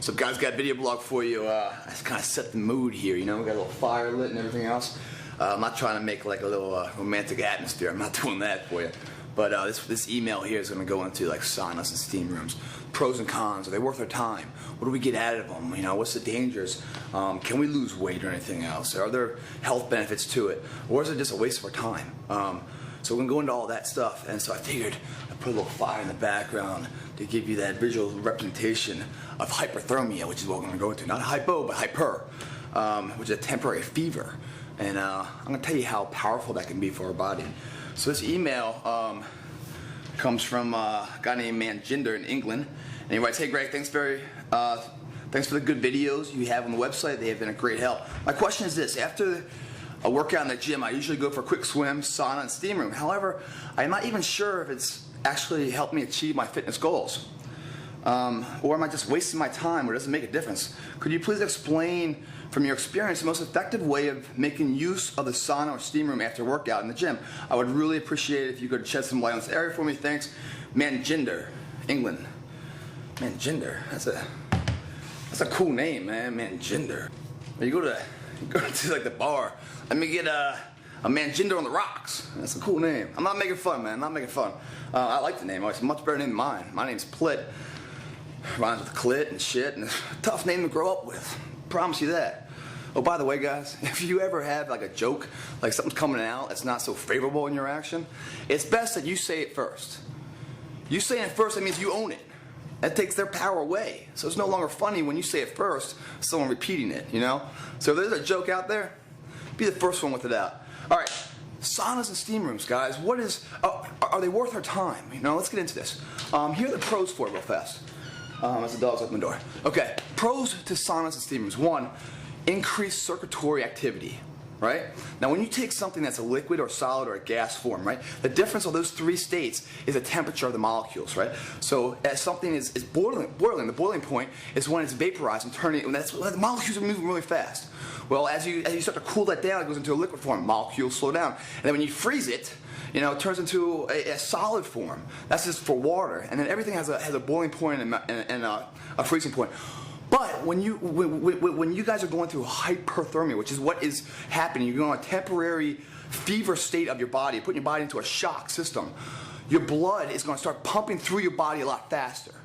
What's up, guys? Got a video blog for you. I just kind of set the mood here, you know. We got a little fire lit and everything else. I'm not trying to make like a little romantic atmosphere. I'm not doing that for you. But this email here is going to go into like saunas and steam rooms. Pros and cons. Are they worth our time? What do we get out of them? You know, what's the dangers? Can we lose weight or anything else? Are there health benefits to it? Or is it just a waste of our time? So we're going to go into all that stuff. And so I figured I'd put a little fire in the background to give you that visual representation of hyperthermia, which is what we're going to go into. Not hypo, but hyper, which is a temporary fever. And I'm going to tell you how powerful that can be for our body. So this email comes from a guy named Manjinder in England. And he writes, "Hey Greg, thanks for the good videos you have on the website. They have been a great help. My question is this: after a workout in the gym, I usually go for a quick swim, sauna, and steam room. However, I'm not even sure if it's actually helped me achieve my fitness goals. Or am I just wasting my time, or does it make a difference? Could you please explain from your experience the most effective way of making use of the sauna or steam room after a workout in the gym? I would really appreciate it if you could shed some light on this area for me. Thanks, Manjinder, England." Manjinder, that's a cool name, man. Manjinder. You go to like the bar. Let me get a Manjinder on the rocks. That's a cool name. I'm not making fun, man. I'm not making fun. I like the name. It's a much better name than mine. My name's Plitt. Rhymes with clit and shit, and it's a tough name to grow up with. Promise you that. Oh, by the way, guys, if you ever have like a joke, like something's coming out that's not so favorable in your action, it's best that you say it first. You say it first, that means you own it. That takes their power away. So it's no longer funny when you say it first, someone repeating it, you know? So if there's a joke out there, be the first one with it out. All right, saunas and steam rooms, guys. Are they worth our time? You know, let's get into this. Here are the pros for it real fast. As the dog's open the door. Okay, pros to saunas and steam rooms. 1, increased circulatory activity. Right? Now when you take something that's a liquid or solid or a gas form, right, the difference of those 3 states is the temperature of the molecules, right? So as something is boiling, the boiling point is when it's vaporized and turning, and that's when the molecules are moving really fast. Well, as you start to cool that down, it goes into a liquid form. Molecules slow down. And then when you freeze it, you know, it turns into a solid form. That's just for water. And then everything has a boiling point and a freezing point. But when you guys are going through hyperthermia, which is what is happening, you're going on a temporary fever state of your body, putting your body into a shock system, your blood is going to start pumping through your body a lot faster.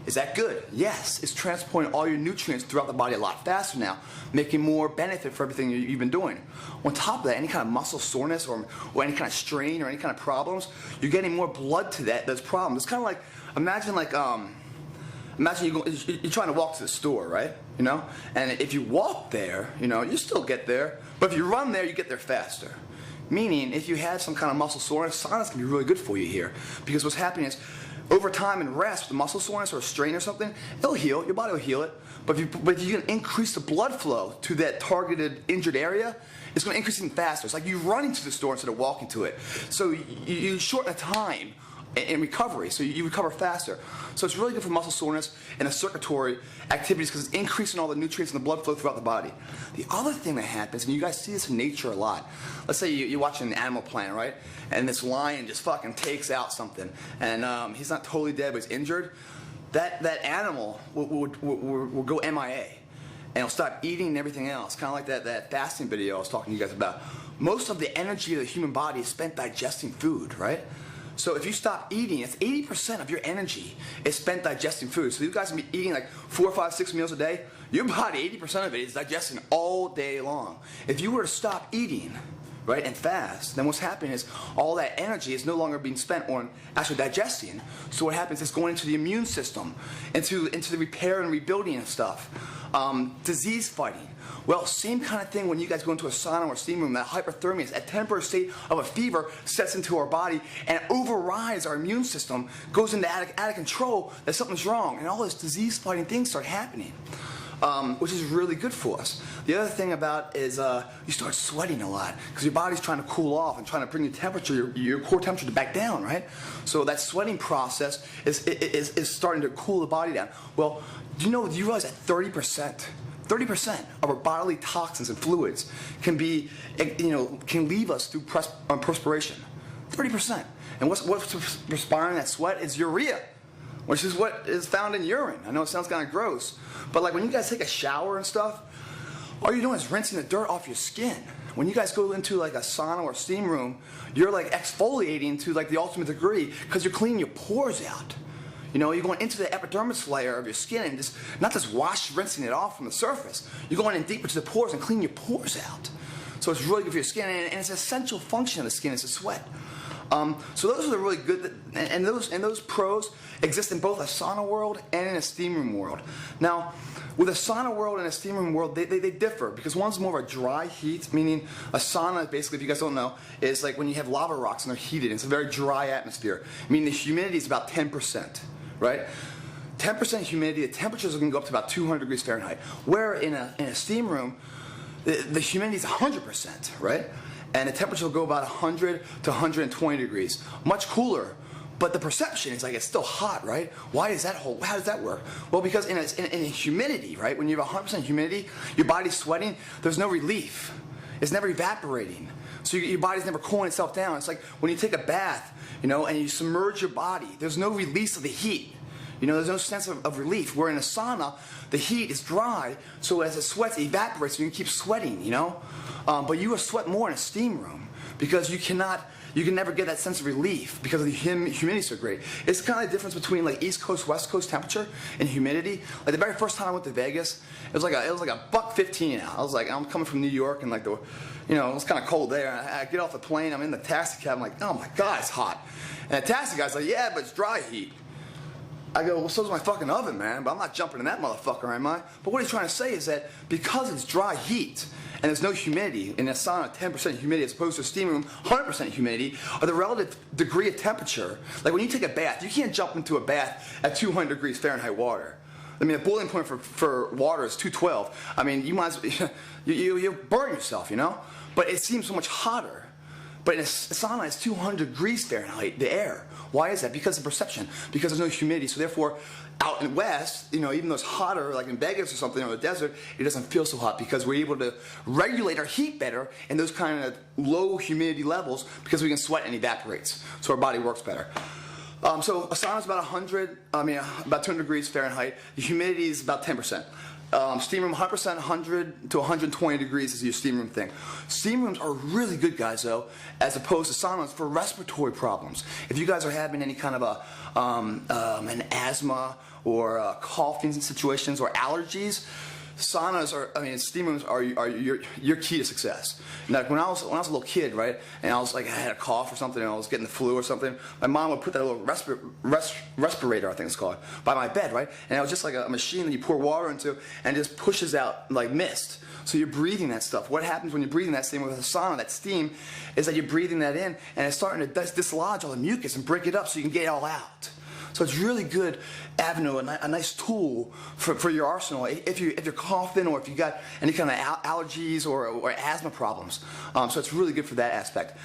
Is that good? Yes, it's transporting all your nutrients throughout the body a lot faster now, making more benefit for everything you've been doing. On top of that, any kind of muscle soreness or any kind of strain or any kind of problems, you're getting more blood to those problems. It's kind of like, imagine you're trying to walk to the store, right? You know? And if you walk there, you know, you still get there. But if you run there, you get there faster. Meaning, if you have some kind of muscle soreness, saunas can be really good for you here. Because what's happening is, over time and rest, with muscle soreness or a strain or something, it'll heal. Your body will heal it. But if you can increase the blood flow to that targeted injured area, it's going to increase even faster. It's like you running to the store instead of walking to it. So you shorten the time in recovery, so you recover faster. So it's really good for muscle soreness and the circulatory activities because it's increasing all the nutrients and the blood flow throughout the body. The other thing that happens, and you guys see this in nature a lot, let's say you're watching an Animal Planet, right? And this lion just fucking takes out something, and he's not totally dead, but he's injured. That animal will go MIA, and it'll stop eating and everything else, kind of like that fasting video I was talking to you guys about. Most of the energy of the human body is spent digesting food, right? So if you stop eating, it's 80% of your energy is spent digesting food. So you guys can be eating like 4, 5, 6 meals a day. Your body, 80% of it is digesting all day long. If you were to stop eating, right, and fast, then what's happening is all that energy is no longer being spent on actually digesting. So what happens is going into the immune system, into the repair and rebuilding of stuff, disease fighting. Well, same kind of thing when you guys go into a sauna or steam room. That hyperthermia, a temporary state of a fever, sets into our body and overrides our immune system, goes into out of control, that something's wrong, and all this disease-fighting things start happening, which is really good for us. The other thing about is you start sweating a lot because your body's trying to cool off and trying to bring your temperature, your core temperature back down, right? So that sweating process is starting to cool the body down. Well, do you realize that 30% of our bodily toxins and fluids can leave us through perspiration. 30%. And what's respiring that sweat is urea. which is what is found in urine. I know it sounds kind of gross, but like when you guys take a shower and stuff, all you're doing is rinsing the dirt off your skin. When you guys go into like a sauna or steam room, you're like exfoliating to like the ultimate degree because you're cleaning your pores out. You know, you're going into the epidermis layer of your skin and just not just rinsing it off from the surface. You're going in deeper to the pores and cleaning your pores out. So it's really good for your skin, and it's an essential function of the skin is to sweat. So those are the really good, and those pros exist in both a sauna world and in a steam room world. Now, with a sauna world and a steam room world, they differ because one's more of a dry heat, meaning a sauna, basically, if you guys don't know, is like when you have lava rocks and they're heated. It's a very dry atmosphere, meaning the humidity is about 10%, right? 10% humidity, the temperatures can go up to about 200 degrees Fahrenheit. Where in a steam room, the humidity is 100%, right? And the temperature will go about 100 to 120 degrees. Much cooler, but the perception is like it's still hot, right? Why is that how does that work? Well, because in a humidity, right? When you have 100% humidity, your body's sweating, there's no relief. It's never evaporating. So your body's never cooling itself down. It's like when you take a bath, you know, and you submerge your body, there's no release of the heat. You know, there's no sense of relief. Where in a sauna, the heat is dry, so as it sweats, it evaporates, so you can keep sweating, you know? But you will sweat more in a steam room because you can never get that sense of relief because of the humidity so great. It's kind of the difference between like East Coast, West Coast temperature and humidity. Like the very first time I went to Vegas, it was like a buck 15 out. I was like, I'm coming from New York and like it was kind of cold there. I get off the plane, I'm in the taxi cab, I'm like, oh my God, it's hot. And the taxi guy's like, yeah, but it's dry heat. I go, well, so's my fucking oven, man, but I'm not jumping in that motherfucker, am I? But what he's trying to say is that because it's dry heat and there's no humidity, in a sauna 10% humidity as opposed to a steam room 100% humidity, or the relative degree of temperature, like when you take a bath, you can't jump into a bath at 200 degrees Fahrenheit water. I mean, the boiling point for water is 212. I mean, you might as well, you burn yourself, you know? But it seems so much hotter. But in a sauna, it's 200 degrees Fahrenheit, the air. Why is that? Because of perception. Because there's no humidity. So therefore, out in West, you know, even though it's hotter, like in Vegas or something, or the desert, it doesn't feel so hot because we're able to regulate our heat better in those kind of low humidity levels because we can sweat and evaporates. So our body works better. So a sauna is about about 200 degrees Fahrenheit. The humidity is about 10%. Steam room 100%, 100 to 120 degrees is your steam room thing. Steam rooms are really good, guys, though, as opposed to saunas for respiratory problems. If you guys are having any kind of an asthma or coughing situations or allergies, steam rooms are your key to success. Now, when I was a little kid, right, and I had a cough or something, and I was getting the flu or something, my mom would put that little respirator, I think it's called, by my bed, right, and it was just like a machine that you pour water into and it just pushes out like mist. So you're breathing that stuff. What happens when you're breathing that steam with a sauna, that steam, is that you're breathing that in and it's starting to dislodge all the mucus and break it up so you can get it all out. So it's a really good avenue, a nice tool for your arsenal if you're coughing or if you got any kind of allergies or asthma problems. So it's really good for that aspect.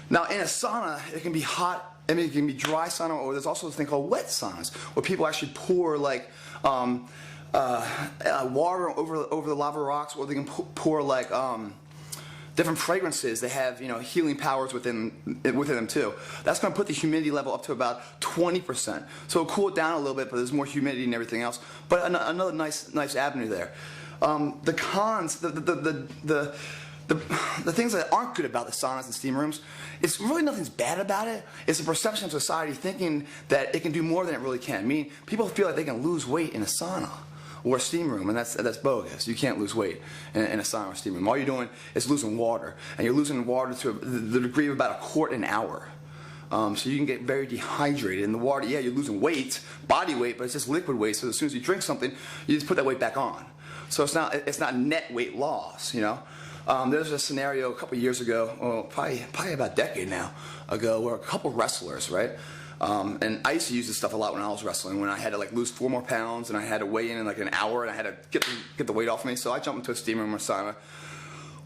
Now in a sauna, it can be hot. I mean, it can be dry sauna, or there's also this thing called wet saunas where people actually pour like water over the lava rocks, or they can pour like different fragrances. They have, you know, healing powers within them too. That's going to put the humidity level up to about 20%. So it'll cool it down a little bit, but there's more humidity and everything else. But another nice avenue there. The cons, the things that aren't good about the saunas and steam rooms, it's really nothing's bad about it. It's the perception of society thinking that it can do more than it really can. I mean, people feel like they can lose weight in a sauna or a steam room, and that's bogus. You can't lose weight in a sauna or steam room. All you're doing is losing water, and you're losing water to the degree of about a quart an hour. So you can get very dehydrated. In the water, yeah, you're losing weight, body weight, but it's just liquid weight. So as soon as you drink something, you just put that weight back on. So it's not net weight loss, you know. There's a scenario a couple years ago, probably about a decade now ago, where a couple wrestlers, right? And I used to use this stuff a lot when I was wrestling, when I had to like lose 4 more pounds and I had to weigh in like an hour and I had to get the weight off me. So I jumped into a steam room or sauna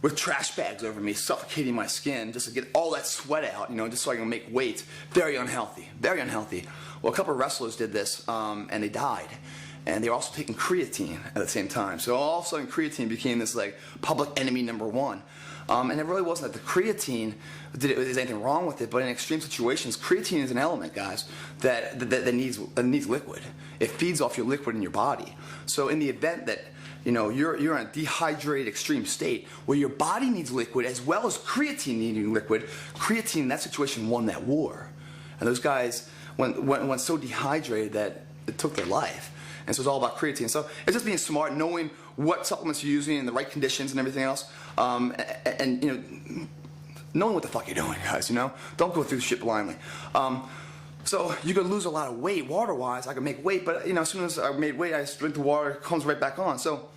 with trash bags over me, suffocating my skin just to get all that sweat out, you know, just so I can make weight. Very unhealthy, very unhealthy. Well, a couple of wrestlers did this and they died. And they were also taking creatine at the same time. So all of a sudden creatine became this like public enemy #1. And it really wasn't that the creatine, there's anything wrong with it, but in extreme situations, creatine is an element, guys, that needs liquid. It feeds off your liquid in your body. So in the event that you're in a dehydrated extreme state where your body needs liquid as well as creatine needing liquid, creatine in that situation won that war. And those guys went so dehydrated that it took their life. And so it's all about creatine. So it's just being smart, knowing what supplements you're using in the right conditions and everything else. And knowing what the fuck you're doing, guys, Don't go through shit blindly. So you could lose a lot of weight water-wise. I could make weight, but as soon as I made weight, I just drink the water, it comes right back on. So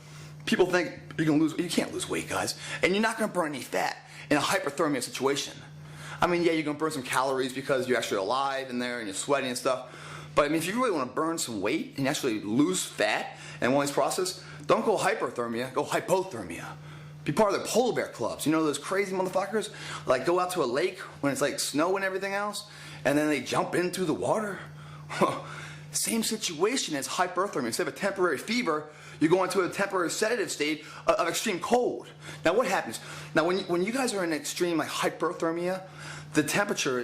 people think you can't lose weight, guys. And you're not going to burn any fat in a hyperthermia situation. I mean, yeah, you're going to burn some calories because you're actually alive in there and you're sweating and stuff. But I mean, if you really want to burn some weight and actually lose fat in one of these processes, don't go hyperthermia, go hypothermia. Be part of the polar bear clubs. Those crazy motherfuckers? Like go out to a lake when it's like snow and everything else, and then they jump in through the water. Same situation as hyperthermia. Instead of a temporary fever, you go into a temporary sedative state of extreme cold. Now what happens? Now when you guys are in extreme like hyperthermia, the temperature,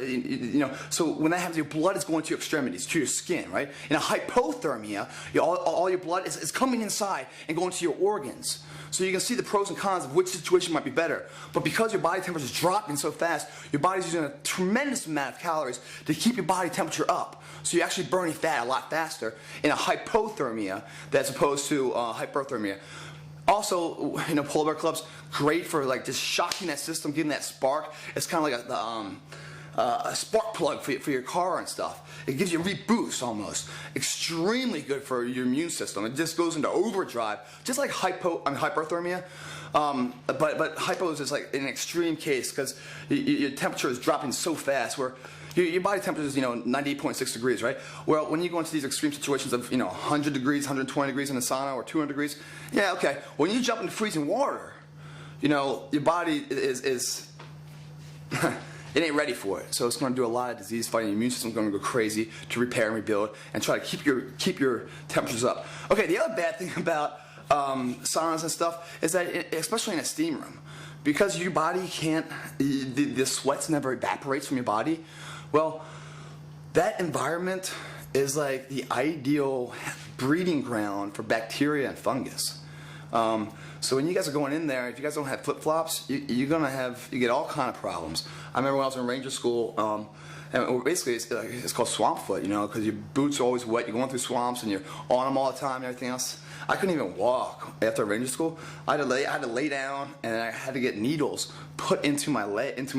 so when that happens, your blood is going to your extremities, to your skin, right? In a hypothermia, all your blood is coming inside and going to your organs. So you can see the pros and cons of which situation might be better. But because your body temperature is dropping so fast, your body's using a tremendous amount of calories to keep your body temperature up. So you're actually burning fat a lot faster in a hypothermia as opposed to hyperthermia. Also, polar bear clubs, great for like just shocking that system, getting that spark. It's kind of like a spark plug for your car and stuff. It gives you a reboost almost. Extremely good for your immune system. It just goes into overdrive, just like hyperthermia. But hypo is just like an extreme case because your temperature is dropping so fast where your body temperature is 98.6 degrees, right? Well, when you go into these extreme situations of 100 degrees, 120 degrees in the sauna or 200 degrees, yeah, okay. When you jump into freezing water, your body is it ain't ready for it. So it's going to do a lot of disease fighting. Your immune system is going to go crazy to repair and rebuild and try to keep your temperatures up. Okay, the other bad thing about saunas and stuff is that, especially in a steam room, because your body can't, the sweat never evaporates from your body. Well, that environment is like the ideal breeding ground for bacteria and fungus. So when you guys are going in there, if you guys don't have flip-flops, you get all kind of problems. I remember when I was in ranger school, and basically it's called swamp foot, because your boots are always wet, you're going through swamps and you're on them all the time and everything else. I couldn't even walk after ranger school. I had to lay down and I had to get needles put into my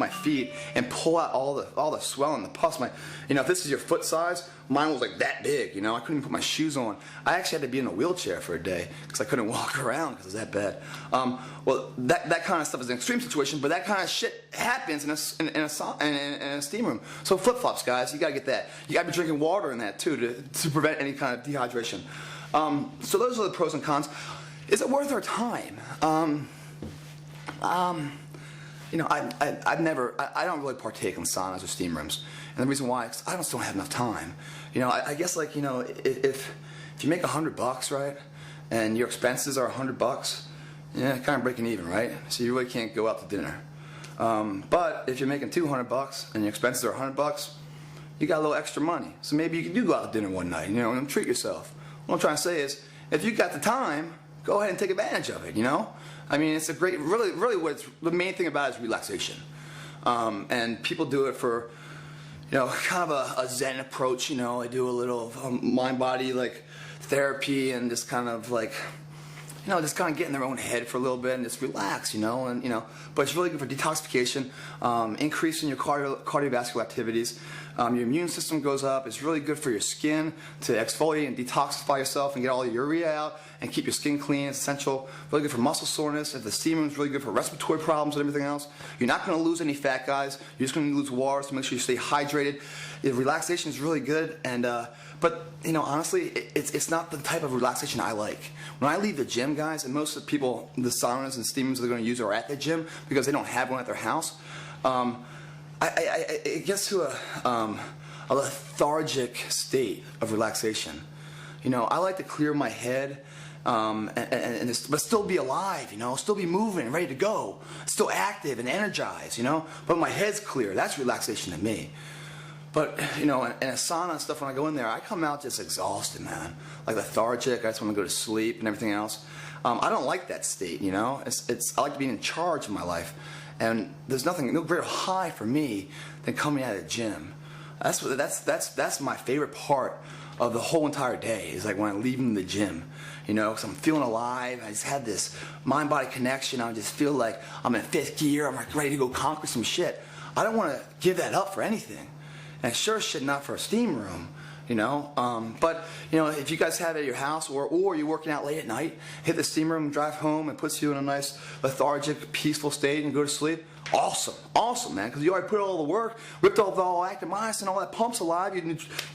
feet and pull out all the swelling, the pus. If this is your foot size, mine was like that big. I couldn't even put my shoes on. I actually had to be in a wheelchair for a day because I couldn't walk around because it was that bad. Well, that kind of stuff is an extreme situation, but that kind of shit happens in a steam room. So flip-flops, guys, you gotta get that. You gotta be drinking water in that too to prevent any kind of dehydration. So those are the pros and cons. Is it worth our time? I don't really partake in saunas or steam rooms, and the reason why is I just don't have enough time. I guess if you make $100, right, and your expenses are $100, yeah, kind of breaking even, right? So you really can't go out to dinner. But if you're making $200 and your expenses are $100, you got a little extra money. So maybe you can go out to dinner one night, and treat yourself. What I'm trying to say is, if you got the time, go ahead and take advantage of it, I mean, it's a great, really the main thing about it is relaxation. And people do it for, kind of a Zen approach, I do a little mind-body, therapy and just kind of just kind of get in their own head for a little bit and just relax, but it's really good for detoxification, increasing your cardiovascular activities. Your immune system goes up. It's really good for your skin to exfoliate and detoxify yourself and get all the urea out and keep your skin clean. It's essential. Really good for muscle soreness. If the steam room is really good for respiratory problems and everything else. You're not going to lose any fat, guys. You're just going to lose water, so make sure you stay hydrated. The relaxation is really good, and but honestly, it's not the type of relaxation I like. When I leave the gym, guys, and most of the people, the saunas and steam rooms they're going to use are at the gym because they don't have one at their house. It gets to a lethargic state of relaxation. I like to clear my head but still be alive, still be moving, ready to go, still active and energized, but my head's clear. That's relaxation to me. But, in a sauna and stuff, when I go in there, I come out just exhausted, man. Like lethargic, I just want to go to sleep and everything else. I don't like that state, I like being in charge of my life. And there's no greater high for me than coming out of the gym. That's my favorite part of the whole entire day, is like when I'm leaving the gym, because I'm feeling alive. I just had this mind-body connection. I just feel like I'm in fifth gear. I'm like ready to go conquer some shit. I don't want to give that up for anything. And sure shit not for a steam room, But, if you guys have it at your house or you're working out late at night, hit the steam room, drive home, and puts you in a nice lethargic, peaceful state and go to sleep. Awesome, man, because you already put all the work, ripped off all active myosin, all that pumps alive. You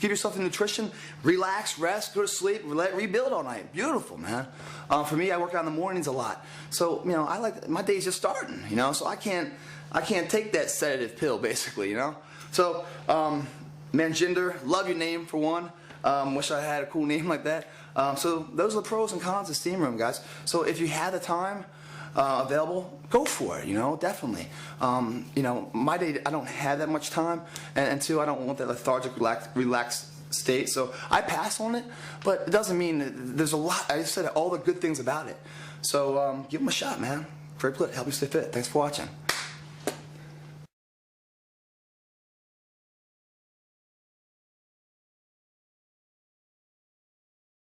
give yourself the nutrition, relax, rest, go to sleep, rebuild all night. Beautiful, man. For me, I work out in the mornings a lot. So, I like, my day's just starting, so I can't take that sedative pill, basically, So, Manjinder, love your name for one. Wish I had a cool name like that. So those are the pros and cons of steam room, guys. So if you have the time available, go for it. Definitely. My day, I don't have that much time, and two, I don't want that lethargic, relaxed state. So I pass on it, but it doesn't mean that there's a lot. I just said all the good things about it. So give them a shot, man. Plitt, help you stay fit. Thanks for watching.